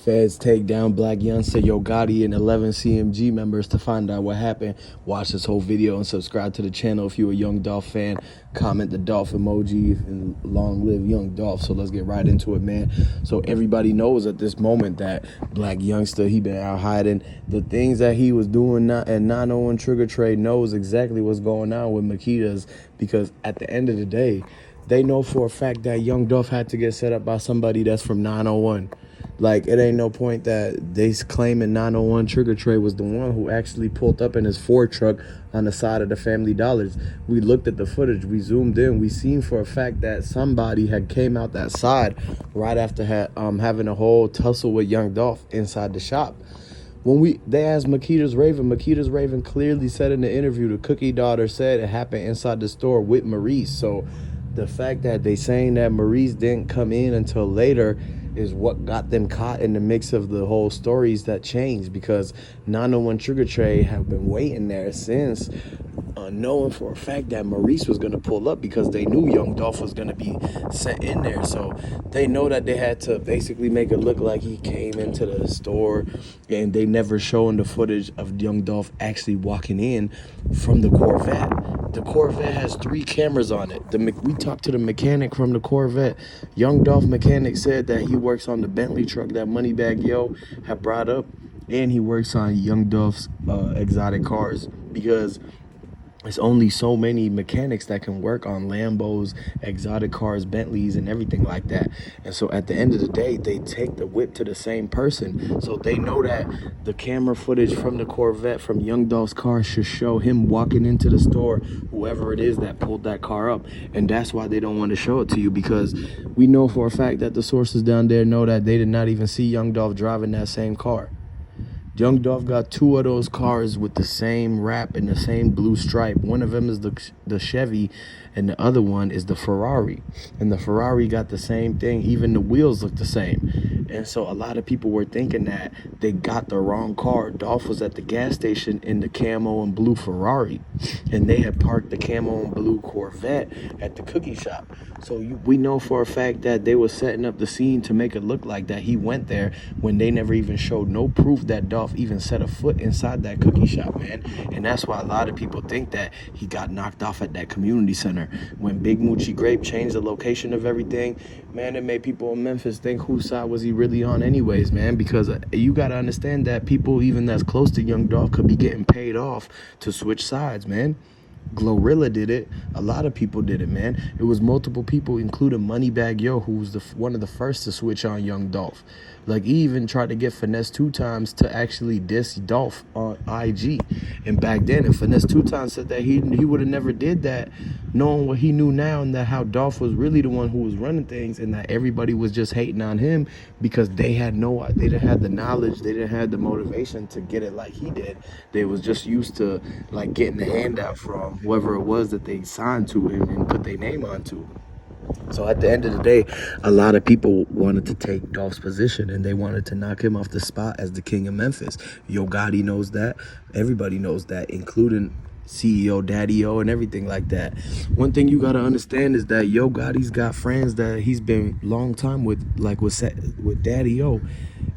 Feds take down Blac Youngsta, Yo Gotti, and 11 CMG members. To find out what happened, watch this whole video and subscribe to the channel. If you're a Young Dolph fan, comment the Dolph emoji and long live Young Dolph. So let's get right into it, man. So everybody knows at this moment that Blac Youngsta, he been out hiding. The things that he was doing at 901 Trigger Trade knows exactly what's going on with Makitas, because at the end of the day, they know for a fact that Young Dolph had to get set up by somebody that's from 901. Like, it ain't no point that they claiming 901 Trigger Trade was the one who actually pulled up in his Ford truck on the side of the Family Dollars. We looked at the footage, we zoomed in, we seen for a fact that somebody had came out that side right after having a whole tussle with Young Dolph inside the shop. When they asked Makita's Raven clearly said in the interview, the Cookie daughter said it happened inside the store with Maurice. So the fact that they saying that Maurice didn't come in until later is what got them caught in the mix of the whole stories that changed, because 901 Trigger Trade have been waiting there since, knowing for a fact that Maurice was going to pull up, because they knew Young Dolph was going to be set in there. So they know that they had to basically make it look like he came into the store, and they never shown the footage of Young Dolph actually walking in from the Corvette. The Corvette has 3 cameras on it. We talked to the mechanic from the Corvette. Young Dolph mechanic said that he works on the Bentley truck that Moneybag Yo had brought up, and he works on Young Dolph's exotic cars, because there's only so many mechanics that can work on Lambos, exotic cars, Bentleys, and everything like that. And so at the end of the day, they take the whip to the same person. So they know that the camera footage from the Corvette from Young Dolph's car should show him walking into the store, whoever it is that pulled that car up. And that's why they don't want to show it to you, because we know for a fact that the sources down there know that they did not even see Young Dolph driving that same car. Young Dolph got 2 of those cars with the same wrap and the same blue stripe. One of them is the Chevy, and the other one is the Ferrari. And the Ferrari got the same thing. Even the wheels look the same. And so a lot of people were thinking that they got the wrong car. Dolph was at the gas station in the camo and blue Ferrari, and they had parked the camo and blue Corvette at the cookie shop. So we know for a fact that they were setting up the scene to make it look like that he went there, when they never even showed no proof that Dolph even set a foot inside that cookie shop, man. And that's why a lot of people think that he got knocked off at that community center. When Big Moochie Grape changed the location of everything, man, it made people in Memphis think whose side was he really on anyways, man. Because you got to understand that people even that's close to Young Dolph could be getting paid off to switch sides, man. Glorilla did it. A lot of people did it, man. It was multiple people, including Moneybag Yo, who was one of the first to switch on Young Dolph. Like, he even tried to get Finesse 2 times to actually diss Dolph on IG. And back then, and Finesse 2 times said that he would have never did that, knowing what he knew now, and that how Dolph was really the one who was running things, and that everybody was just hating on him because they didn't have the knowledge, they didn't have the motivation to get it like he did. They was just used to like getting the handout from whoever it was that they signed to him and put their name onto. So at the end of the day, a lot of people wanted to take Dolph's position, and they wanted to knock him off the spot as the king of Memphis. Yo Gotti knows that. Everybody knows that, including CEO Daddy O and everything like that. One thing you got to understand is that Yo Gotti's got friends that he's been long time with, like with Daddy O.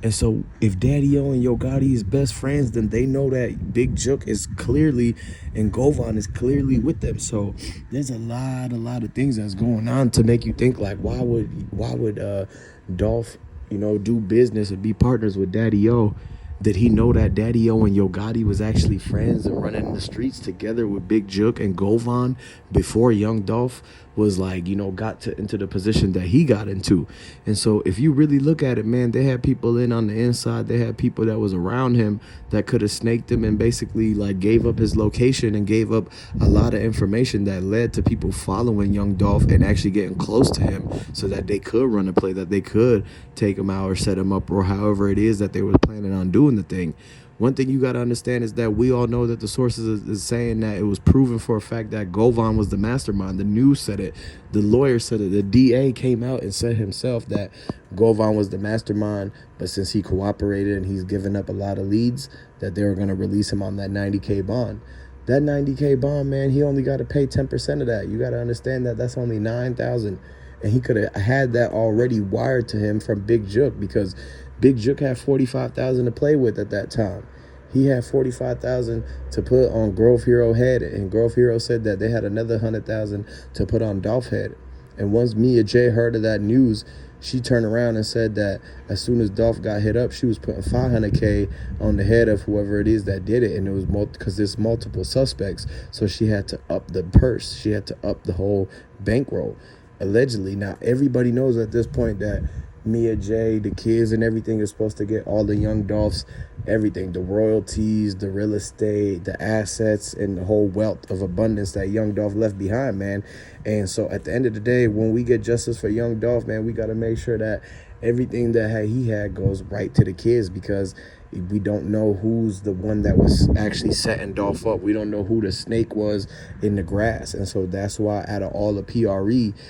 And so if Daddy O and Yo Gotti is best friends, then they know that Big Jook is clearly, and Govan is clearly with them. So there's a lot of things that's going on to make you think, like, why would Dolph, do business and be partners with Daddy O? Did he know that Daddy O and Yo Gotti was actually friends and running the streets together with Big Jook and Govan before Young Dolph was like, got into the position that he got into? And so if you really look at it, man, they had people in on the inside. They had people that was around him that could have snaked him and basically like gave up his location and gave up a lot of information that led to people following Young Dolph and actually getting close to him so that they could run a play, that they could take him out or set him up, or however it is that they were planning on doing the thing. One thing you got to understand is that we all know that the sources is saying that it was proven for a fact that Govan was the mastermind. The news said it. The lawyer said it. The DA came out and said himself that Govan was the mastermind, but since he cooperated and he's given up a lot of leads, that they were going to release him on that $90K bond. That $90K bond, man, he only got to pay 10% of that. You got to understand that that's only $9,000. And he could have had that already wired to him from Big Jook, because Big Jook had 45,000 to play with at that time. He had 45,000 to put on Grove Hero head, and Grove Hero said that they had another 100,000 to put on Dolph head. And once Mia J heard of that news, she turned around and said that as soon as Dolph got hit up, she was putting 500K on the head of whoever it is that did it, and it was because there's multiple suspects, so she had to up the purse. She had to up the whole bankroll, allegedly. Now everybody knows at this point that Mia J, the kids and everything is supposed to get all the Young Dolphs, everything, the royalties, the real estate, the assets, and the whole wealth of abundance that Young Dolph left behind, man. And so at the end of the day, when we get justice for Young Dolph, man, we got to make sure that everything that he had goes right to the kids, because we don't know who's the one that was actually setting Dolph up. We don't know who the snake was in the grass. And so that's why out of all the PRE,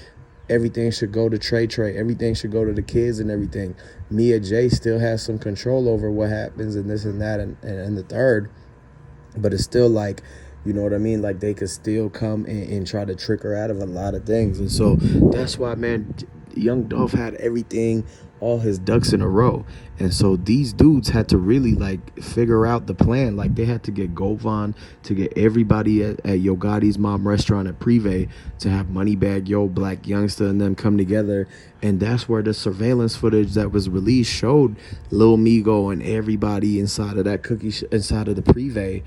everything should go to Trey. Everything should go to the kids and everything. Mia J still has some control over what happens and this and that and the third. But it's still like, you know what I mean? Like they could still come and try to trick her out of a lot of things. And so that's why, man, Young Dolph had everything, all his ducks in a row. And so these dudes had to really like figure out the plan. Like they had to get Govan to get everybody at Yo Gotti's mom restaurant at Privé to have Moneybag Yo, Blac Youngsta, and them come together. And that's where the surveillance footage that was released showed Lil Migo and everybody inside of that inside of the Privé,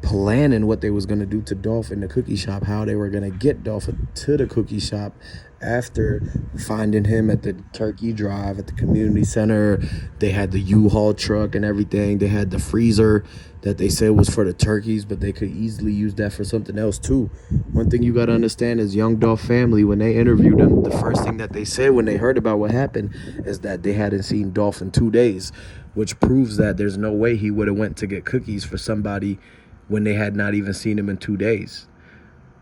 planning what they was going to do to Dolph in the cookie shop, how they were going to get Dolph to the cookie shop after finding him at the Turkey Drive at the community center. They had the U-Haul truck and everything. They had the freezer that they said was for the turkeys, but they could easily use that for something else too. One thing you got to understand is Young Dolph family, when they interviewed him, the first thing that they said when they heard about what happened is that they hadn't seen Dolph in 2 days, which proves that there's no way he would have went to get cookies for somebody when they had not even seen him in 2 days.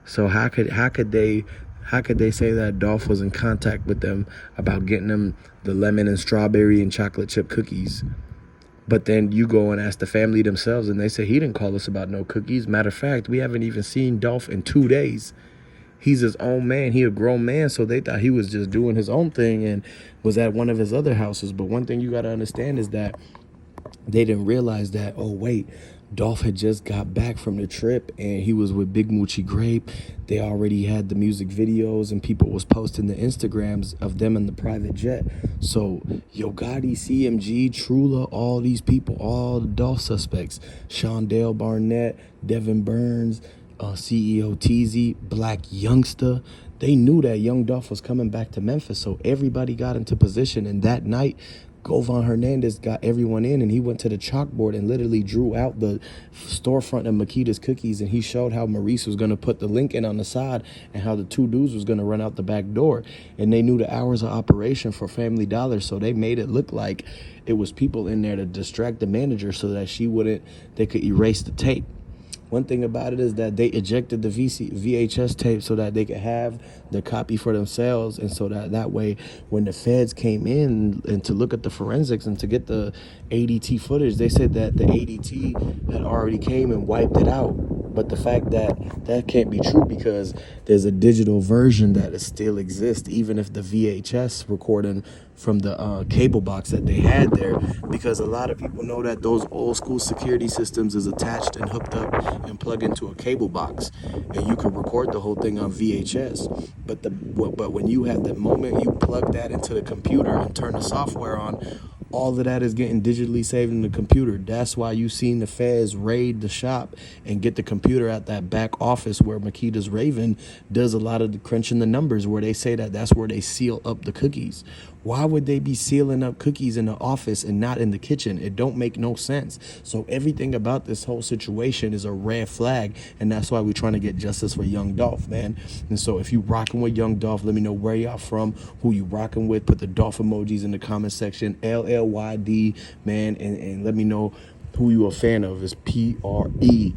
So how could they say that Dolph was in contact with them about getting them the lemon and strawberry and chocolate chip cookies? But then you go and ask the family themselves and they say he didn't call us about no cookies. Matter of fact, we haven't even seen Dolph in 2 days. He's his own man. He a grown man, so they thought he was just doing his own thing and was at one of his other houses. But one thing you got to understand is that they didn't realize that, oh, wait, Dolph had just got back from the trip and he was with Big Moochie Grape. They already had the music videos and people was posting the Instagrams of them in the private jet. So Yo Gotti, CMG, Trula, all these people, all the Dolph suspects, Shondale Barnett, Devin Burns, CEO TZ, Blac Youngsta, they knew that Young Dolph was coming back to Memphis. So everybody got into position, and that night Govan Hernandez got everyone in, and he went to the chalkboard and literally drew out the storefront of Makita's Cookies, and he showed how Maurice was going to put the link in on the side and how the two dudes was going to run out the back door. And they knew the hours of operation for Family Dollar, so they made it look like it was people in there to distract the manager so that they could erase the tape. One thing about it is that they ejected the VHS tape so that they could have the copy for themselves, and so that way when the feds came in and to look at the forensics and to get the ADT footage, they said that the ADT had already came and wiped it out. But the fact that can't be true, because there's a digital version that still exists, even if the VHS recording from the cable box that they had there, because a lot of people know that those old school security systems is attached and hooked up and plugged into a cable box, and you can record the whole thing on VHS. But when you have the moment you plug that into the computer and turn the software on, all of that is getting digitally saved in the computer. That's why you seen the feds raid the shop and get the computer at that back office where Makita's Raven does a lot of the crunching the numbers, where they say that that's where they seal up the cookies. Why would they be sealing up cookies in the office and not in the kitchen? It don't make no sense. So everything about this whole situation is a red flag, and that's why we're trying to get justice for Young Dolph, man. And so if you rocking with Young Dolph, let me know where y'all from, who you rocking with. Put the Dolph emojis in the comment section, LLYD, man, and let me know who you a fan of. It's PRE.